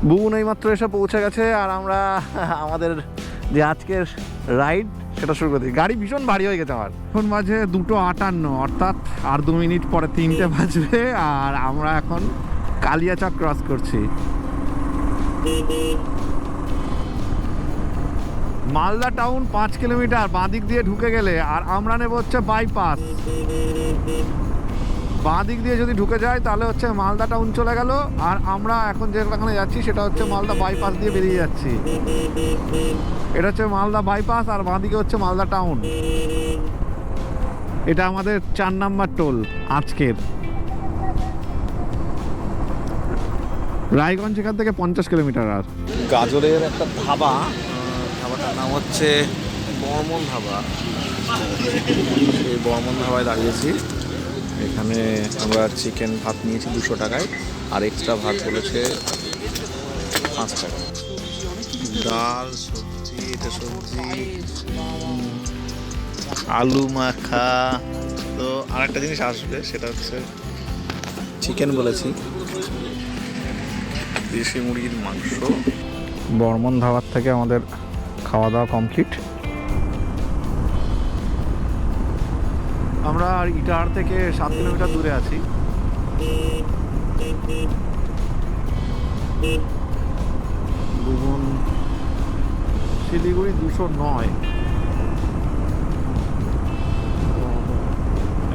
বুবুন এইমাত্র এসে পৌঁছে গেছে আর আমরা আমাদের যে আজকের রাইড সেটা শুরু করে দিই। গাড়ি ভীষণ ভারী হয়ে গেছে আমার। এখন বাজে 2:58, অর্থাৎ আর 2 মিনিট পরে 3টে বাজবে। আর আমরা এখন কালিয়াচক ক্রস করছি। মালদা টাউন 5 কিলোমিটার বাঁ দিক দিয়ে ঢুকে গেলে, আর আমরা নেব হচ্ছে বাইপাস। বাঁ দিক দিয়ে যদি ঢুকে যায় তাহলে হচ্ছে মালদা টাউন চলে গেল, আর আমরা এখন যেখানে যাচ্ছি সেটা হচ্ছে মালদা বাইপাস দিয়ে বেরিয়ে যাচ্ছি। এটা হচ্ছে মালদা বাইপাস আর বাঁ দিকে হচ্ছে মালদা টাউন। এটা আমাদের 4 নাম্বার টোল আজকের। রায়গঞ্জ এখান থেকে 50 কিলোমিটার। আর গাজরের একটা ধাবা, ধাবাটার নাম হচ্ছে বর্মন ধাবা। সেই বর্মন ধাবায় দাঁড়িয়েছি। এখানে আমরা চিকেন ভাত নিয়েছি 200 টাকায়, আর এক্সট্রা ভাত বলেছে 5 টাকা। ডাল, সবজি, এটা সবজি, আলু মাখা। তো আর একটা জিনিস আসবে, সেটা হচ্ছে চিকেন বলেছি, দেশি মুরগির মাংস। বর্মন ধাবার থেকে আমাদের খাওয়া দাওয়া কমপ্লিট। আমরা ইটাহার থেকে 7 কিলোমিটার দূরে আছি। শিলিগুড়ি 209,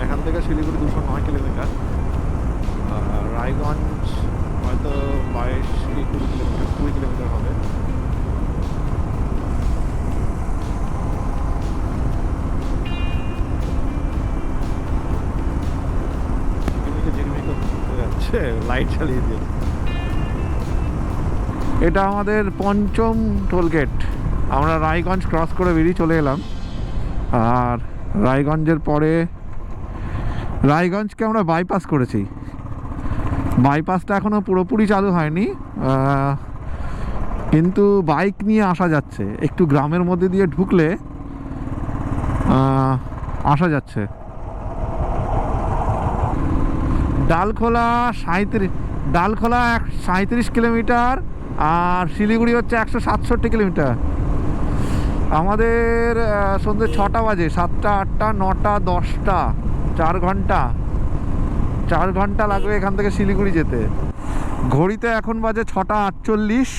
এখান থেকে শিলিগুড়ি 209 কিলোমিটার। রায়গঞ্জ হয়তো 20 কিলোমিটার হবে। লাইট চালিয়ে দিয়ে। এটা আমাদের 5ম টোলগেট। আমরা রায়গঞ্জ ক্রস করে বেরিয়ে চলে এলাম। আর রায়গঞ্জের পরে রায়গঞ্জকে আমরা বাইপাস করেছি। বাইপাসটা এখনও পুরোপুরি চালু হয়নি, কিন্তু বাইক নিয়ে আসা যাচ্ছে। একটু গ্রামের মধ্যে দিয়ে ঢুকলে আসা যাচ্ছে। ডালখোলা 37 কিলোমিটার, আর শিলিগুড়ি হচ্ছে 167 কিলোমিটার। আমাদের সন্ধ্যে 6টা বাজে, 7টা, 8টা, 9টা, 10টা, 4 ঘন্টা লাগবে এখান থেকে শিলিগুড়ি যেতে। ঘড়িতে এখন বাজে 6টা 48,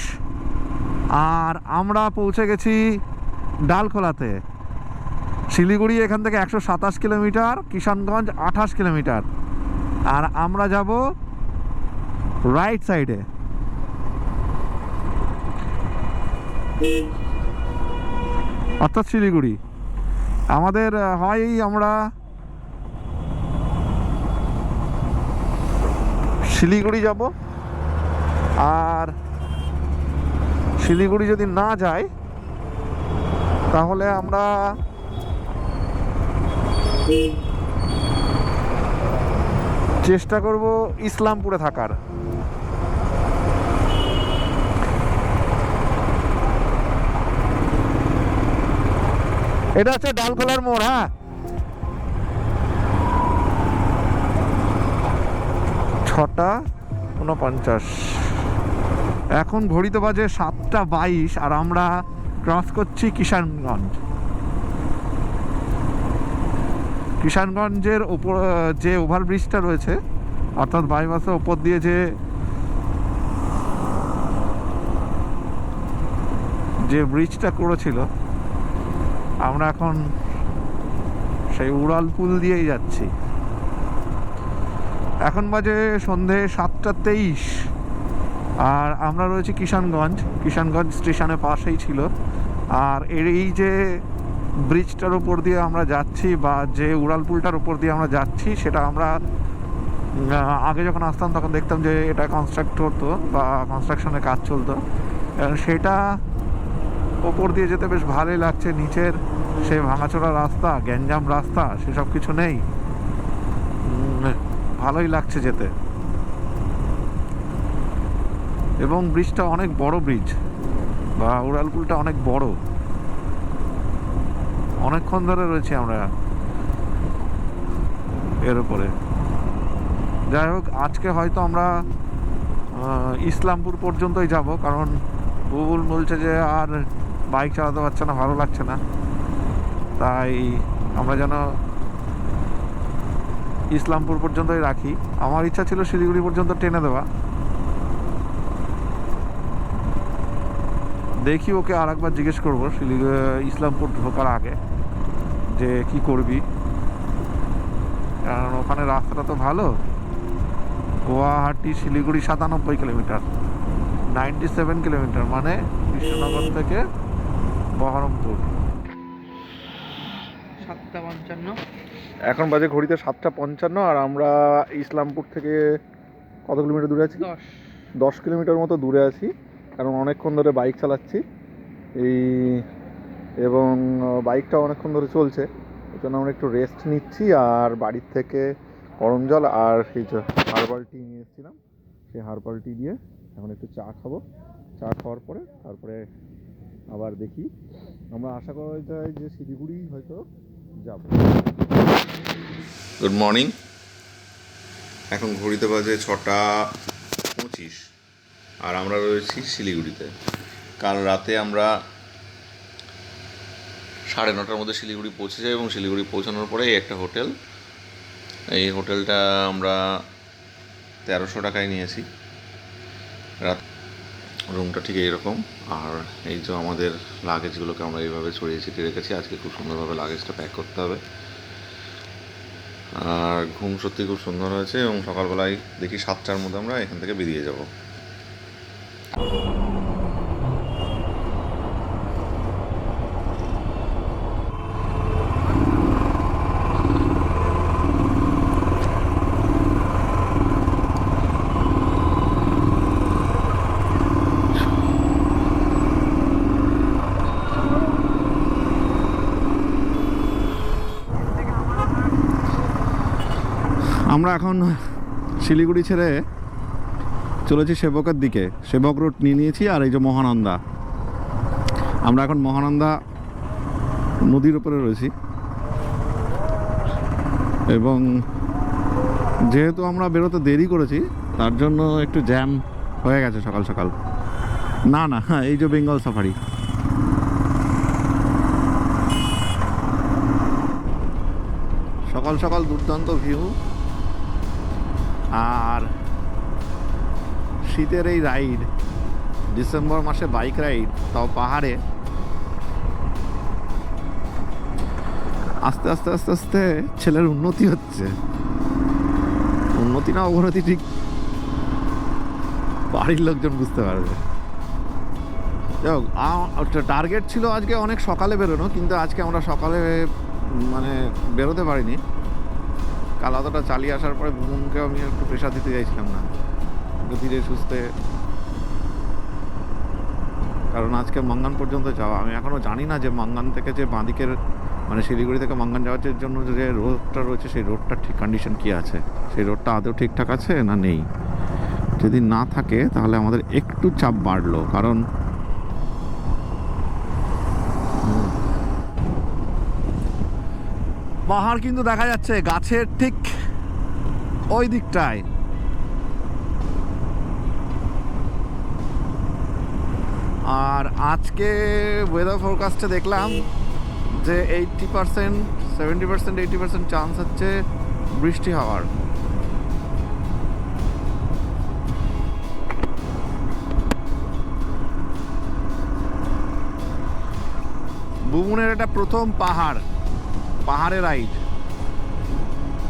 আর আমরা পৌঁছে গেছি ডালখোলাতে। শিলিগুড়ি এখান থেকে 127 কিলোমিটার, কিষানগঞ্জ 28 কিলোমিটার। আর আমরা যাব রাইট সাইডে, অর্থাৎ শিলিগুড়ি। আমাদের হয় আমরা শিলিগুড়ি যাব, আর শিলিগুড়ি যদি না যায় তাহলে আমরা চেষ্টা করব ইসলামপুরে থাকার। এটা হচ্ছে ডালখোলার মোড়। হ্যাঁ, 6:49, এখন ঘড়িতে বাজে 7টা 22, আর আমরা ক্রস করছি কিষানগঞ্জের ওপর যে ওভারব্রিজটা রয়েছে, অর্থাৎ বাইপাসের ওপর দিয়ে যে ব্রিজটা করেছিল, আমরা এখন সেই উড়ালপুল দিয়েই যাচ্ছি। এখন বাজে সন্ধে 7টা 23, আর আমরা রয়েছি কিষানগঞ্জ স্টেশনের পাশেই ছিল। আর এই যে ব্রিজটার উপর দিয়ে আমরা যাচ্ছি, বা যে উড়ালপুলটার উপর দিয়ে আমরা যাচ্ছি, সেটা আমরা আগে যখন আসতাম তখন দেখতাম যে এটা কনস্ট্রাক্ট হতো বা কনস্ট্রাকশনের কাজ চলতো। সেটা ওপর দিয়ে যেতে বেশ ভালোই লাগছে। নিচের সেই ভাঙাচোরা রাস্তা, গ্যাঞ্জাম রাস্তা, সেসব কিছু নেই, ভালোই লাগছে যেতে। এবং ব্রিজটা অনেক বড় ব্রিজ, বা উড়ালপুলটা অনেক বড়। অনেকক্ষণ ধরে রয়েছি আমরা এর উপরে। যাই হোক, আজকে হয়তো আমরা ইসলামপুর পর্যন্তই যাব, কারণ বুবুল বলছে যে আর বাইক চালাতে পারছে না, ভালো লাগছে না, তাই আমরা যেন ইসলামপুর পর্যন্তই রাখি। আমার ইচ্ছা ছিল শিলিগুড়ি পর্যন্ত টেনে দেওয়া, দেখি ওকে আর একবার জিজ্ঞেস করবো ইসলামপুর ঢোকার আগে যে কি করবি, কারণ ওখানে রাস্তাটা তো ভালো। গুয়াহাটি শিলিগুড়ি 97 কিলোমিটার, 97 কিলোমিটার, মানে কৃষ্ণনগর থেকে বহরমপুর। 7:55 এখন বাজে ঘড়িতে 7:55, আর আমরা ইসলামপুর থেকে কত কিলোমিটার দূরে আছি? 10 কিলোমিটার মতো দূরে আছি, কারণ অনেকক্ষণ ধরে বাইক চালাচ্ছি এবং বাইকটা অনেকক্ষণ ধরে চলছে, ওই জন্য আমরা একটু রেস্ট নিচ্ছি। আর বাড়ির থেকে গরম জল আর সেই যে হার্বাল টি নিয়ে এসেছিলাম, সেই হার্বাল টি দিয়ে এখন একটু চা খাবো। চা খাওয়ার পরে তারপরে আবার দেখি, আমরা আশা করা যায় যে শিলিগুড়ি হয়তো যাব। Good morning. এখন ঘড়িতে বাজে 6:25, আর আমরা রয়েছি শিলিগুড়িতে। কাল রাতে আমরা 9:30 মধ্যে শিলিগুড়ি পৌঁছে যাই, এবং শিলিগুড়ি পৌঁছানোর পরে একটা হোটেল, এই হোটেলটা আমরা 1300 টাকায় নিয়েছি রাত। রুমটা ঠিক এইরকম, আর এই যে আমাদের লাগেজগুলোকে আমরা এইভাবে ছড়িয়ে ছিটিয়ে রেখেছি। আজকে খুব সুন্দরভাবে লাগেজটা প্যাক করতে হবে। আর ঘুম সত্যি খুব সুন্দর হয়েছে, এবং সকালবেলায় দেখি 7টার মধ্যে আমরা এখান থেকে বেরিয়ে যাব। আমরা এখন শিলিগুড়ি ছেড়ে চলেছি সেবকের দিকে। সেবক রোড নিয়ে নিয়েছি, আর এই যে মহানন্দা, আমরা এখন মহানন্দা নদীর উপরে রয়েছি। এবং যেহেতু আমরা বেরোতে দেরি করেছি, তার জন্য একটু জ্যাম হয়ে গেছে সকাল সকাল। না না, এই যে বেঙ্গল সাফারি, সকাল সকাল দুর্দান্ত ভিউ। আর শীতের এই রাইড, ডিসেম্বর মাসে বাইক রাইড, তাও পাহাড়ে, আস্তে আস্তে আস্তে আস্তে ছেলের উন্নতি হচ্ছে। উন্নতি না অবনতি ঠিক বাড়ির লোকজন বুঝতে পারবে। টার্গেট ছিল আজকে অনেক সকালে বেরোনো, কিন্তু আজকে আমরা সকালে মানে বেরোতে পারিনি। কাল অতটা চালিয়ে আসার পরে বুমকে আমি একটু প্রেশার দিতে চাইছিলাম না, একটু ধীরে সুস্থে, কারণ আজকে মাঙ্গান পর্যন্ত যাওয়া। আমি এখনও জানি না যে মাঙ্গান থেকে যে বাঁদিকের, মানে শিলিগুড়ি থেকে মাঙ্গান যাওয়ার জন্য যে রোডটা রয়েছে, সেই রোডটার ঠিক কন্ডিশন কী আছে, সেই রোডটা আদৌ ঠিকঠাক আছে না নেই। যদি না থাকে তাহলে আমাদের একটু চাপ বাড়লো, কারণ পাহাড় কিন্তু দেখা যাচ্ছে গাছের ঠিক ওই দিকটায়। আর আজকে ওয়েদার ফোরকাস্টে দেখলাম যে 80%, 70%, 80% চান্স হচ্ছে বৃষ্টি হওয়ার। বুবুনের এটা প্রথম পাহাড়ে রাইড,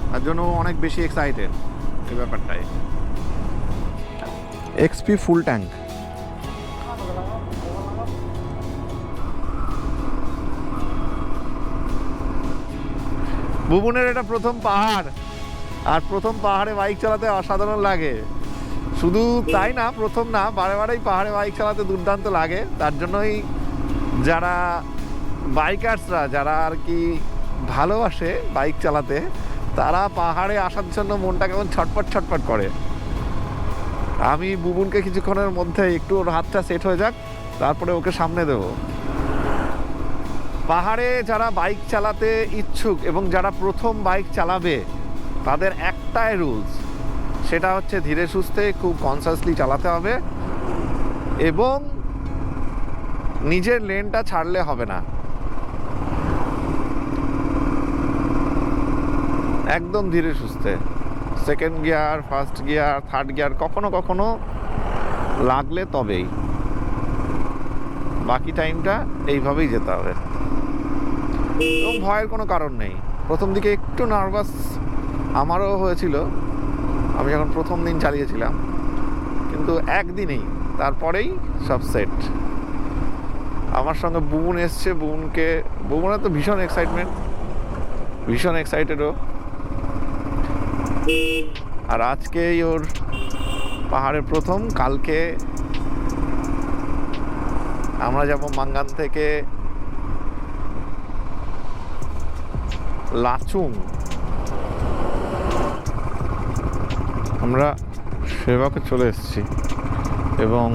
তার জন্য অনেক বেশি এক্সাইটেড এই ব্যাপারটায়। XP full tank. বুবুনের এটা প্রথম পাহাড়, আর প্রথম পাহাড়ে বাইক চালাতে অসাধারণ লাগে। শুধু তাই না, প্রথম না, বারে বারেই পাহাড়ে বাইক চালাতে দুর্দান্ত লাগে। তার জন্যই যারা বাইকার্সরা, যারা আর কি ভালোবাসে বাইক চালাতে, তারা পাহাড়ে আসার জন্য মনটা কেমন ছটপট ছটপট করে। আমি বুবুনকে কিছুক্ষণের মধ্যে একটু ওর হাতটা সেট হয়ে যাক, তারপরে ওকে সামনে দেব। পাহাড়ে যারা বাইক চালাতে ইচ্ছুক এবং যারা প্রথম বাইক চালাবে, তাদের একটাই রুলস, সেটা হচ্ছে ধীরে সুস্থে খুব কনসাসলি চালাতে হবে এবং নিজের লেনটা ছাড়লে হবে না, একদম ধীরে সুস্থে। Second gear, first gear, third gear কখনো কখনো লাগলে তবেই, বাকি টাইমটা এইভাবেই যেতে হবে এবং ভয়ের কোনো কারণ নেই। প্রথম দিকে একটু নার্ভাস আমারও হয়েছিল, আমি যখন প্রথম দিন চালিয়েছিলাম, কিন্তু একদিনেই তারপরেই সব সেট। আমার সঙ্গে বুবুন এসছে, বুবুনের তো ভীষণ এক্সাইটমেন্ট, ভীষণ এক্সাইটেডও। আর আজকেই ওর পাহাড়ের প্রথম, কালকে আমরা যাব মাঙ্গান থেকে লাচুং। আমরা সেবকে চলে এসেছি এবং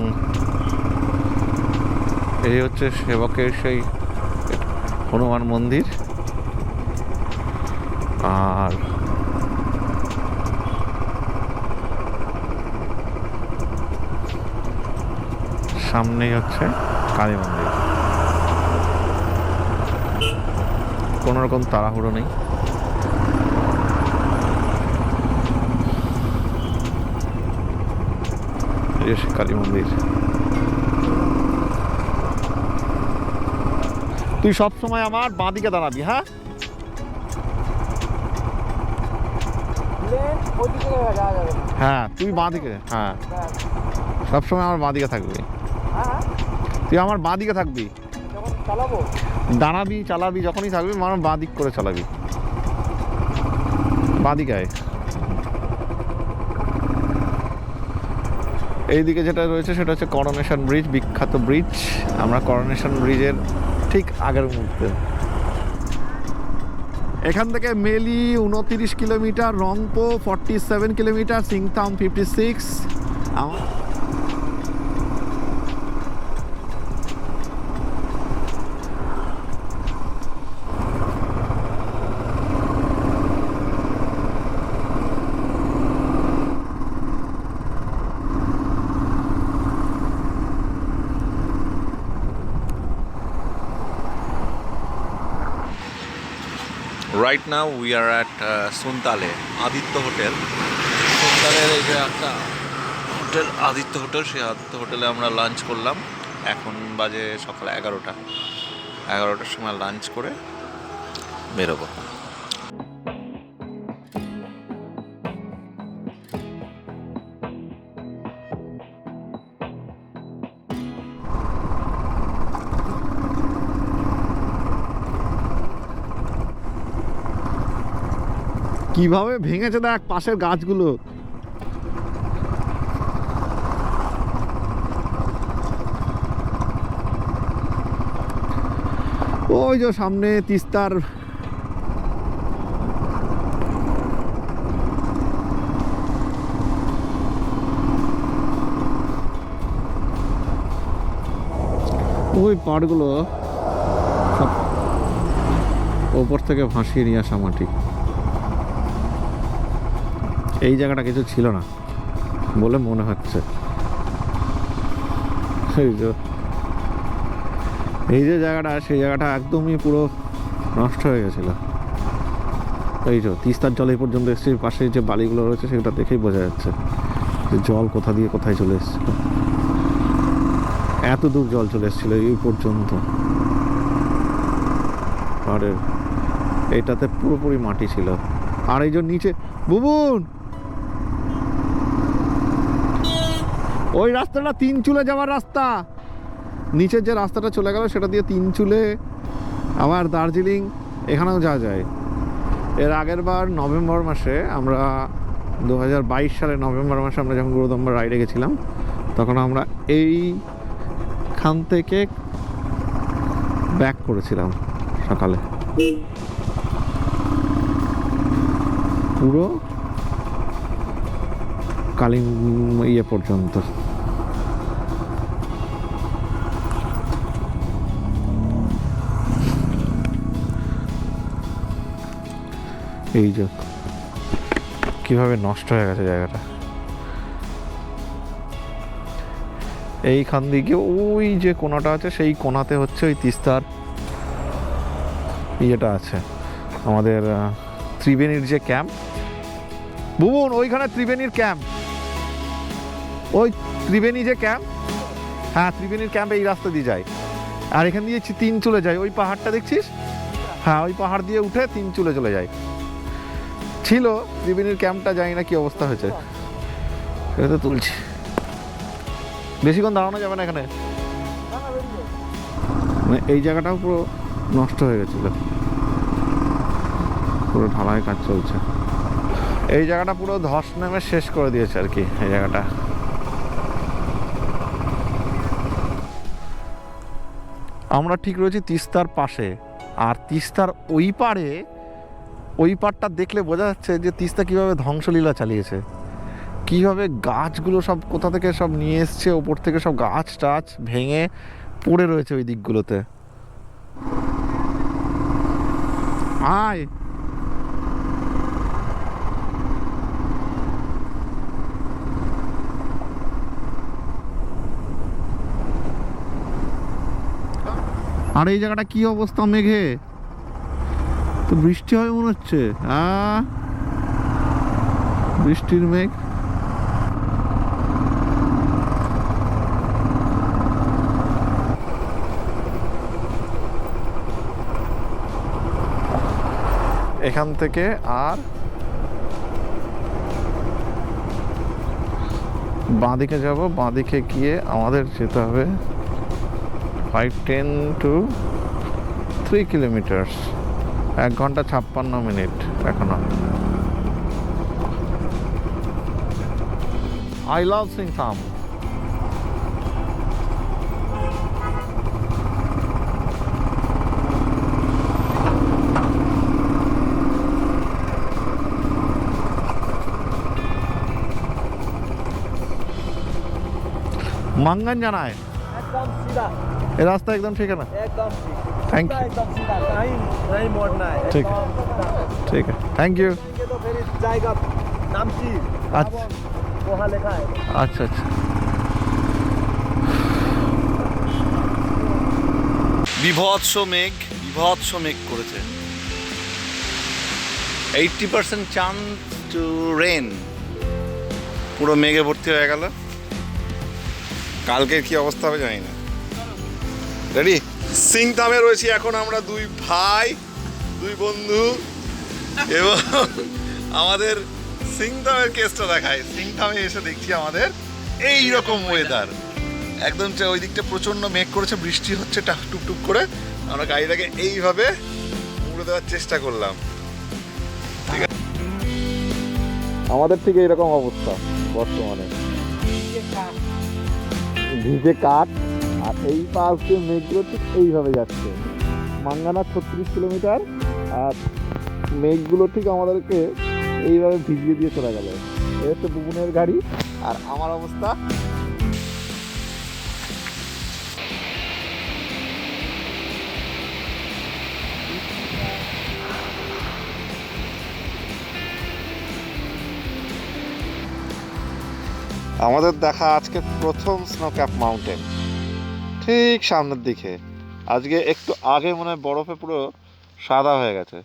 এই হচ্ছে সেবকের সেই হনুমান মন্দির। আর সামনেই হচ্ছে কালী মন্দির। কোনো রকম তাড়াহুড়ো নেই, কালী মন্দির। তুই সব সময় আমার বাঁদিকে দাঁড়াবি, হ্যাঁ? হ্যাঁ, তুই বাঁদিকে, হ্যাঁ, সবসময় আমার বাঁদিকে থাকবি, তুই আমার বাঁদিকে থাকবি, দাঁড়াবি, চালাবি, যখনই থাকবি আমার বাঁদিক করে চালাবি, বাঁদিকে আয়। এইদিকে যেটা রয়েছে সেটা হচ্ছে করোনেশন ব্রিজ, বিখ্যাত ব্রিজ। আমরা করোনেশন ব্রিজের ঠিক আগের মুহূর্তে। এখান থেকে মেলি 29 কিলোমিটার, রংপো 47 কিলোমিটার, সিংতাম 56। আমার Right now we are at Suntale, Aditya hotel. সুনতালের এই যে একটা হোটেল আদিত্য হোটেল, সেই আদিত্য হোটেলে আমরা লাঞ্চ করলাম। এখন বাজে সকাল 11টার সময় লাঞ্চ করে বেরোবো। কিভাবে ভেঙেছে দেখ পাশের গাছগুলো। ওই যে সামনে তিস্তার ওই পাড়গুলো সব ওপর থেকে ভাসিয়ে নিয়ে আসা মাটি। এই জায়গাটা কিছু ছিল না বলে মনে হচ্ছে। এই যে জায়গাটা, সেই জায়গাটা একদমই পুরো নষ্ট হয়ে গেছিল। এই যে তিস্তার জল এই পর্যন্ত এসছে, পাশে যে বালিগুলো রয়েছে সেটা দেখেই বোঝা যাচ্ছে যে জল কোথা দিয়ে কোথায় চলে এসেছিল। এত দূর জল চলে এসেছিল এই পর্যন্ত। আর এইটাতে পুরোপুরি মাটি ছিল। আর এই যে নিচে বুবুন, ওই রাস্তাটা 3 চুলে যাওয়ার রাস্তা, নিচের যে রাস্তাটা চলে গেল সেটা দিয়ে 3 চুলে আবার দার্জিলিং এখানেও যাওয়া যায়। এর আগের বার নভেম্বর মাসে আমরা 2022 সালের নভেম্বর মাসে আমরা যখন গুরুদম্বার রাইডে গেছিলাম, তখন আমরা এইখান থেকে ব্যাক করেছিলাম সকালে পুরো কালিম ইয়ে পর্যন্ত। এই যে কিভাবে নষ্ট হয়ে গেছে জায়গাটা। এইখান দিকে ওই যে কোনাটা আছে সেই কোনাতে হচ্ছে ওই তিস্তার ইয়েটা আছে, আমাদের ত্রিবেণীর যে ক্যাম্প। বুবুন ওইখানে ত্রিবেণীর ক্যাম্প, ওই ত্রিবেণী যে ক্যাম্প, হ্যাঁ ত্রিবেণীর ক্যাম্প এই রাস্তা দিয়ে যায়। আর এখান দিয়ে তিন চলে যায়, ওই পাহাড়টা দেখছিস, হ্যাঁ ওই পাহাড় দিয়ে উঠে তিন চলে যায়। ছিল ত্রিবেণীর ক্যাম্পটা, জানি না কি অবস্থা হয়েছে। এটা তো তুলছি, বেশিক্ষণ দাঁড়ানো যাবে না এখানে, মানে এই জায়গাটাও পুরো নষ্ট হয়ে গেছিল, পুরো ঢালাই কাজ চলছে। এই জায়গাটা পুরো ধস নেমে শেষ করে দিয়েছে আর কি এই জায়গাটা। আমরা ঠিক রয়েছি তিস্তার পাশে, আর তিস্তার ওই পাড়ে, ওই পাড়টা দেখলে বোঝা যাচ্ছে যে তিস্তা কীভাবে ধ্বংসলীলা চালিয়েছে, কীভাবে গাছগুলো সব কোথা থেকে সব নিয়ে এসছে, ওপর থেকে সব গাছ টাছ ভেঙে পড়ে রয়েছে ওই দিকগুলোতে। আয় আর এই জায়গাটা কি অবস্থা, মেঘে তো বৃষ্টি হয় মনে হচ্ছে। বৃষ্টির মেঘ। এখান থেকে আর বাঁদিকে যাব, বাঁদিকে গিয়ে আমাদের যেতে হবে 5-10 to 3 কিলোমিটার, 1 ঘন্টা 56 মিনিট এখনো। I love Singtham. मंगन जाना है, एकदम सीधा, ये रास्ता एकदम ठीक है ना? एकदम ठीक, थैंक यू। एकदम सीधा, कहीं नहीं मोड़ना है। ठीक है। एकदम सीधा। ठीक है, थैंक यू। ये तो फिर जाएगा नामची, अच्छा। वहाँ लिखा है। আচ্ছা আচ্ছা। বিভৎস মেঘ করেছে, 80% চান্স টু রেন, পুরো মেঘে ভর্তি হয়ে গেল। কালকের কি অবস্থা হবে জানি না। রেডি? সিংথামে রয়েছি এখন আমরা, দুই ভাই, দুই বন্ধু, এবং আমাদের সিংথামের কেসটা দেখায়। সিংথামে এসে দেখছি আমাদের এই রকম ওয়েদার, একদম ওই দিকটা প্রচণ্ড মেঘ করেছে, বৃষ্টি হচ্ছে টুকটুক করে। আমরা গাড়িটাকে এইভাবে উড়ে দেওয়ার চেষ্টা করলাম। ঠিক আছে, আমাদের ঠিক এইরকম অবস্থা বর্তমানে, ভিজে কাঠ, আর এই পাশ দিয়ে মেঘগুলো ঠিক এইভাবে যাচ্ছে। মাঙ্গানা 36 কিলোমিটার, আর মেঘগুলো ঠিক আমাদেরকে এইভাবে ভিজিয়ে দিয়ে চলে গেল। এই হচ্ছে বুবুনের গাড়ি, আর আমার অবস্থা। আমাদের দেখা আজকে প্রথম স্নো ক্যাপ মাউন্টেন, ঠিক সামনের দিকে। আজকে একটু আগে মনে হয় বরফে পুরো সাদা হয়ে গেছে।